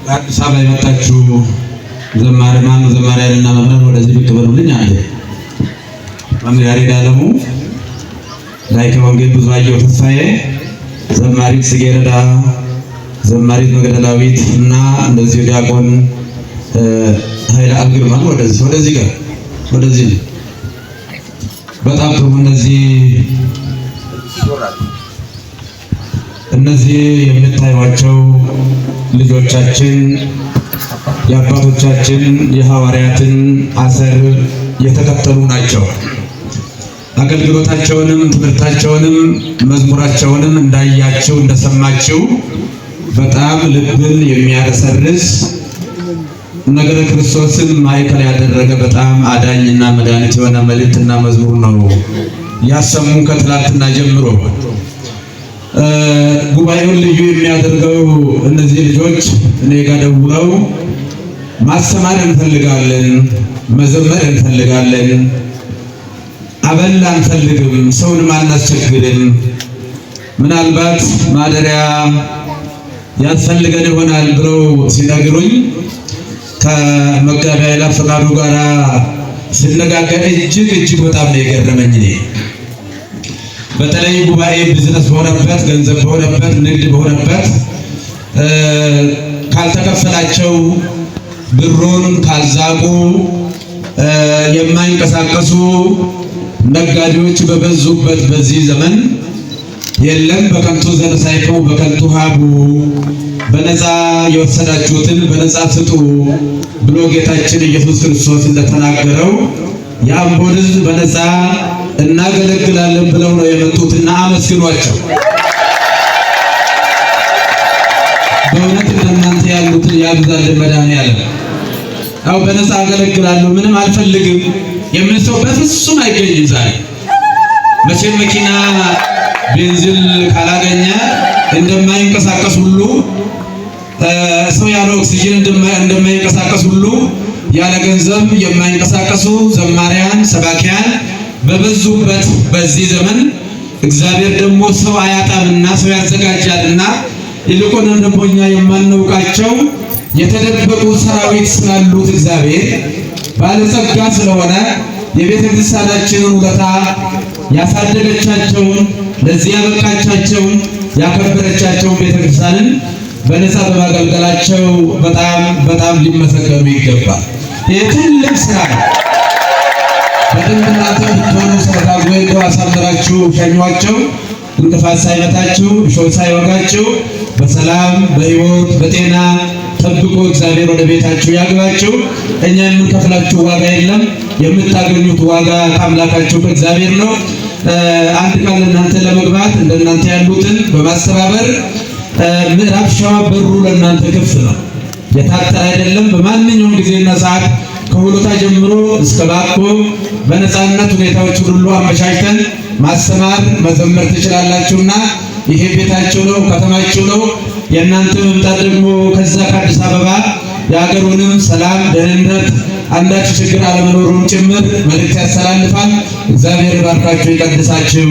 አዲስ አበባ የመጣችሁ ዘማሪያንና መምህራን ወደዚህ ብቅ በሉልኝ። አንዴ መምህር ያሬድ አለሙ፣ ላይከ ወንጌል ብዙአየሁ ተስፋዬ፣ ዘማሪት ጽጌረዳ፣ ዘማሪት መግደላዊት እና እንደዚሁ ዲያቆን ኃይለ አብ ግርማ ወደዚህ ጋር ወደዚህ በጣም ጥሩ። እነዚህ የምታዩዋቸው ልጆቻችን የአባቶቻችን የሐዋርያትን አሰር የተከተሉ ናቸው። አገልግሎታቸውንም ትምህርታቸውንም መዝሙራቸውንም እንዳያችሁ እንደሰማችሁ በጣም ልብን የሚያረሰርስ ነገረ ክርስቶስን ማዕከል ያደረገ በጣም አዳኝና መድኃኒት የሆነ መልእክትና መዝሙር ነው ያሰሙ ከትላንትና ጀምሮ። ጉባኤውን ልዩ የሚያደርገው እነዚህ ልጆች እኔ ጋር ደውለው ማስተማር እንፈልጋለን፣ መዘመር እንፈልጋለን፣ አበል አንፈልግም፣ ሰውንም አናስቸግርም፣ ምናልባት ማደሪያ ያስፈልገን ይሆናል ብለው ሲነግሩኝ ከመጋቢያ ኃይለ ፈቃዱ ጋር ሲነጋገር እጅግ በጣም ነው የገረመኝ። በተለይ ጉባኤ ቢዝነስ በሆነበት ገንዘብ በሆነበት ንግድ በሆነበት ካልተከፈላቸው ብሩን ካልዛቁ የማይንቀሳቀሱ ነጋዴዎች በበዙበት በዚህ ዘመን የለም በከንቱ ዘር ሳይቀው በከንቱ ሀቡ በነፃ የወሰዳችሁትን በነፃ ስጡ ብሎ ጌታችን ኢየሱስ ክርስቶስ እንደተናገረው የአምቦን ሕዝብ በነፃ እናገለግላለን ብለው ነው የመጡትና አመስግኗቸው። በእውነት እናንተ ያሉትን ያብዛልን መድኃኒዓለም። አው በነፃ አገለግላለሁ ምንም አልፈልግም የሚል ሰው በፍጹም አይገኝም። ዛሬ መቼም መኪና ቤንዚን ካላገኘ እንደማይንቀሳቀስ ሁሉ ሰው ያለ ኦክሲጅን እንደማይንቀሳቀስ ሁሉ ያለ ገንዘብ የማይንቀሳቀሱ ዘማሪያን ሰባኪያን በበዙበት በዚህ ዘመን እግዚአብሔር ደግሞ ሰው አያጣምና ሰው ያዘጋጃልና ይልቁንም ደግሞ እኛ የማናውቃቸው የተደበቁ ሰራዊት ስላሉት እግዚአብሔር ባለጸጋ ስለሆነ የቤተ ክርስቲያናችንን ውለታ ያሳደገቻቸውን ለዚህ ያበቃቻቸውን ያከበረቻቸውን ቤተ ክርስቲያንን በነፃ በማገልገላቸው በጣም ሊመሰገኑ ይገባል። ይህ ትልቅ ስራ ነው። በደንብ እናንተ ብትሆኑ ሰርታችሁ ወይም አሳምራችሁ ሸኟቸው፣ እንቅፋት ሳይመታችሁ እሾህ ሳይወጋችሁ በሰላም በሕይወት በጤና ጠብቆ እግዚአብሔር ወደ ቤታችሁ ያግባችሁ። እኛ የምንከፍላችሁ ዋጋ የለም፣ የምታገኙት ዋጋ ከአምላካችሁ ከእግዚአብሔር ነው። አንድ ቀን እናንተ ለመግባት እንደናንተ ያሉትን በማስተባበር ምዕራብ ሸዋ በሩ ለእናንተ ክፍት ነው፣ የታጠረ አይደለም። በማንኛውም ጊዜና ሰዓት ከሁለታ ጀምሮ እስከ ባኮ በነፃነት ሁኔታዎች ሁሉ አመቻችተን ማስተማር መዘመር ትችላላችሁና ይሄ ቤታችሁ ነው፣ ከተማችሁ ነው። የእናንተ መምጣት ደግሞ ከዛ ከአዲስ አበባ የሀገሩንም ሰላም ደህንነት አንዳች ችግር አለመኖሩን ጭምር መልእክት ያስተላልፋል። እግዚአብሔር ባርካችሁ ይቀድሳችሁ።